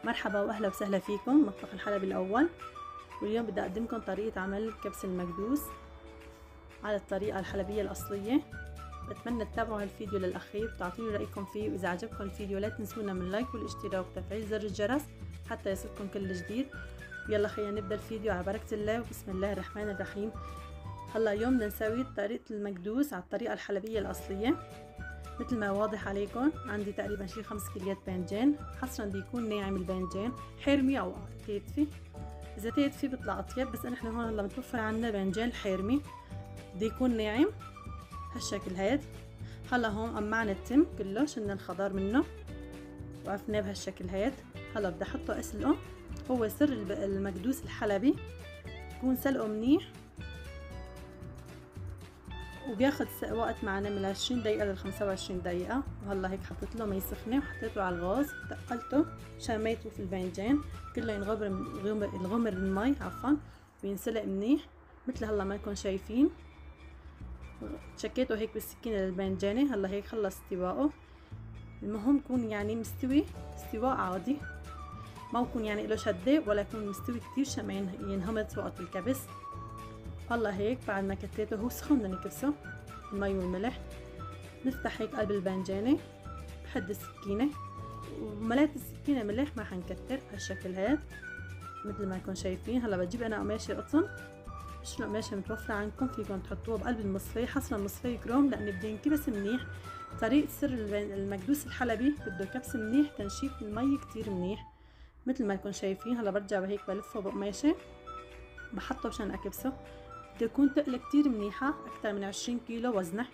مرحبا واهلا وسهلا فيكم مطبخ الحلبي الاول. واليوم بدي اقدمكم طريقه عمل كبس المكدوس على الطريقه الحلبيه الاصليه. بتمنى تتابعوا هالفيديو للاخير وتعطوني رايكم فيه، واذا عجبكم الفيديو لا تنسونا من اللايك والاشتراك وتفعيل زر الجرس حتى يصلكم كل جديد. يلا خلينا نبدا الفيديو على بركه الله وبسم الله الرحمن الرحيم. هلا اليوم بدنا نسوي طريقه المكدوس على الطريقه الحلبيه الاصليه. مثل ما واضح عليكم عندي تقريبا شي 5 كيلات باذنجان، حصرا بده يكون ناعم الباذنجان، حرمي او تيتفي، اذا تيتفي بيطلع اطيب، بس نحن هون هلا متوفر عندنا باذنجان حرمي بده يكون ناعم هالشكل هاد. هلا هون قمعنا التم كله، شلنا الخضار منه وقفناه بهالشكل هاد. هلا بدي احطه اسلقه. هو سر المكدوس الحلبي يكون سلقه منيح وبياخد وقت معنا من 20 دقيقة ل 25 دقيقة. وهلا هيك حطيت له مي سخنة وحطيته على الغاز، تقلته عشان ما يطفو في الباذنجان كله ينغمر الغمر المي وينسلق منيح مثل هلا ما انكم شايفين. شكيته هيك بالسكينة للباذنجانة. هلا هيك خلص استوائه. المهم يكون يعني مستوي استواء عادي، ما يكون يعني له شدة ولا يكون مستوي كتير عشان ما ينهمط وقت الكبس. هلا هيك بعد ما كتيته هو سخن بدنا نكبسه المي والملح. نفتح هيك قلب الباذنجانة بحد السكينة وملات السكينة ملح، ما حنكتر بهالشكل هاد مثل ما انكم شايفين. هلا بجيب انا قماشة قطن، مش قماشة متوفرة عندكم فيكم تحطوها بقلب المصفاية، حصرا مصفاية كروم لأن بده ينكبس منيح. طريقة سر المكدوس الحلبي بده كبس منيح، تنشيف المي كتير منيح مثل ما انكم شايفين. هلا برجع هيك بلفه بقماشة بحطه مشان اكبسه. بده يكون تقلة كتير منيحة، أكتر من 20 كيلو وزنه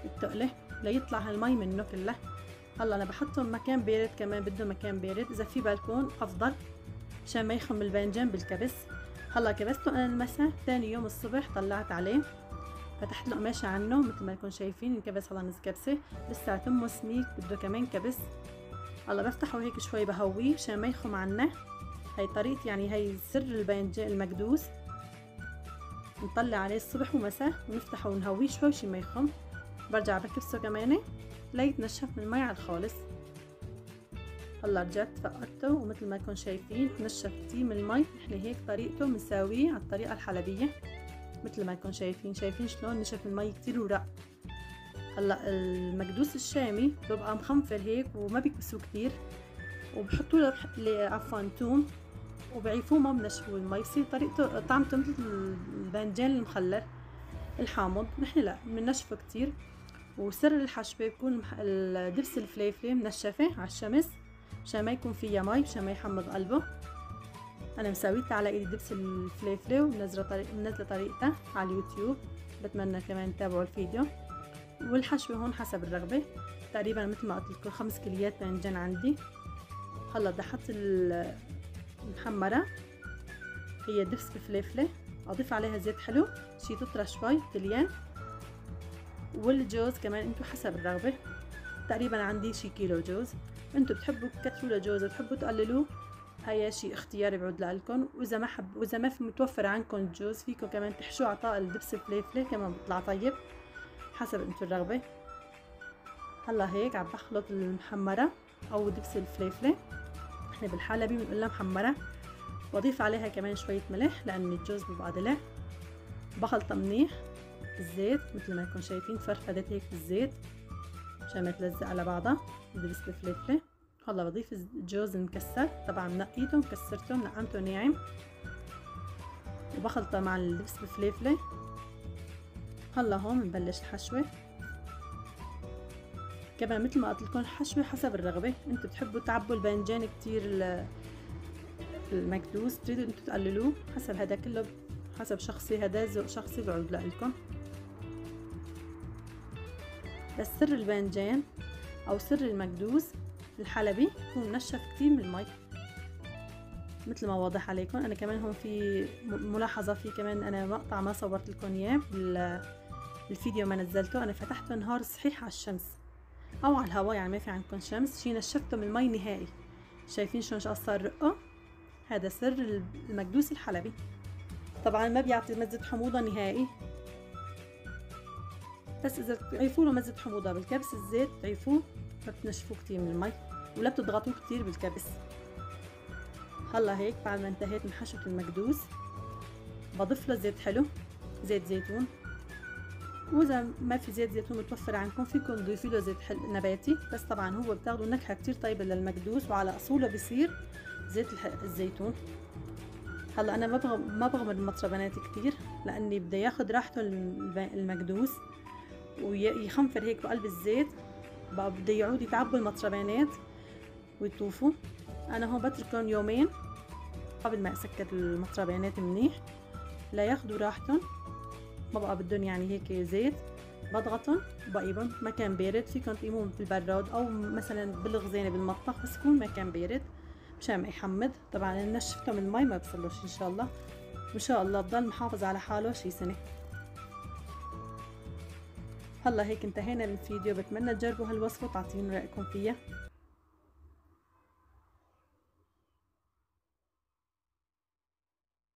التقلة ليطلع هالمي منه كله. هلا أنا بحطه بمكان بارد، كمان بده مكان بارد، إذا في بالكون أفضل مشان ما يخم الباذنجان بالكبس. هلا كبسته أنا المساء، تاني يوم الصبح طلعت عليه فتحت له قماشة عنه مثل ما انكم شايفين. انكبس هلا نص كبسة، لسه تمه سميك بده كمان كبس. هلا بفتحه هيك شوي بهويه مشان ما يخم عنا. هي طريقتي يعني، هي سر الباذنجان المكدوس. نطلع عليه الصبح ومساء ونفتحه ونهويه شوي شي ما يخم. برجع بكبسه كمان ليتنشف من المي على الخالص. هلا رجعت فقدته ومثل ما انكم شايفين تنشف كتير من المي. نحن هيك طريقته بنساويه على الطريقه الحلبيه مثل ما انكم شايفين شلون نشف المي كتير ورق. هلا المكدوس الشامي بيبقى مخنفر هيك وما بيكبسوه كتير، وبحطوا له عفوا توم وبعيفوه ما بنشفوه المي، بصير طريقته طعمته مثل الباذنجان المخلل الحامض. نحن لا بننشفه كتير. وسر الحشوة بيكون دبس الفليفلة منشفة على الشمس مشان ما يكون فيها مي، مشان ما يحمض قلبه. انا مسويتها على ايدي دبس الفليفلة ومنزله طريقتها على اليوتيوب، بتمنى كمان تتابعوا الفيديو. والحشوة هون حسب الرغبة، تقريبا مثل ما قلت لكم 5 كيليات باذنجان عندي. هلا بدي احط المحمرة، هي دبس بفليفلة، اضيف عليها زيت حلو شي تطرى شوي تليان، والجوز كمان انتو حسب الرغبة. تقريبا عندي شي كيلو جوز، انتو بتحبوا تكتروا لجوز بتحبوا تقللوه، هيا شي اختياري بعود لكم. واذا ما في متوفر عندكم جوز فيكم كمان تحشوه عطاء الدبس الفليفلة كمان بيطلع طيب حسب انتو الرغبة. هلا هيك عم بخلط المحمرة او دبس الفليفلة، احنا بالحلبي بنقولها محمرة، واضيف عليها كمان شوية ملح لان الجوز بيبقى دلع. بخلطها منيح بالزيت مثل ما انكم شايفين، فرفدت هيك بالزيت عشان ما تلزق على بعضها بدبس الفليفلة. هلا بضيف الجوز المكسر، طبعا نقيته وكسرته نعمته ناعم وبخلطه مع الدبس الفليفلة. هلا هون بنبلش الحشوة. كمان مثل ما قلت لكم الحشوة حسب الرغبة، انتوا بتحبوا تعبوا الباذنجان كتير المكدوس، تريدوا انتوا تقللوه حسب، هذا كله حسب شخصي، هذا ذوق شخصي بعود لكم. بس سر الباذنجان او سر المكدوس الحلبي يكون منشف كتير من المي مثل ما واضح عليكم. انا كمان هون في ملاحظة، في كمان انا مقطع ما صورت لكم اياه بالفيديو ما نزلته، انا فتحته نهار صحيح على الشمس او على الهواء، يعني ما في عندكم شمس، شي نشفته من المي نهائي. شايفين شلون صار رقه؟ هذا سر المكدوس الحلبي. طبعا ما بيعطي مزة حموضة نهائي، بس اذا تعيفوا له مزة حموضة بالكبس الزيت تعيفوه ما بتنشفوه كتير من المي ولا بتضغطوه كتير بالكبس. هلا هيك بعد ما انتهيت من حشوة المكدوس بضيف له زيت حلو، زيت زيتون، واذا ما في زيت زيتون متوفر عندكم فيكم تضيفوا له زيت نباتي، بس طبعا هو بتاخذوا نكهه كتير طيبه للمكدوس وعلى اصوله بصير زيت الزيتون. هلا انا ما بغمر المطربانات كتير لاني بده ياخذ راحته المكدوس ويخنفر هيك بقلب الزيت، بقى بده يعود يتعبوا المطربانات ويطوفوا. انا هون بتركهم يومين قبل ما اسكر المطربانات منيح لا ياخذوا راحتهم، ما بقى بدهم يعني هيك زيت. بضغطهم بقيبهم مكان بارد، فيكم تقيموهم في البراد او مثلا بالخزانه بالمطبخ، بس يكون مكان بارد مشان ما يحمض. طبعا نشفتهم من المي ما بصلوش ان شاء الله، وان شاء الله بضل محافظ على حاله شي سنه. هلا هيك انتهينا من الفيديو، بتمنى تجربوا هالوصفه وتعطيني رايكم فيها.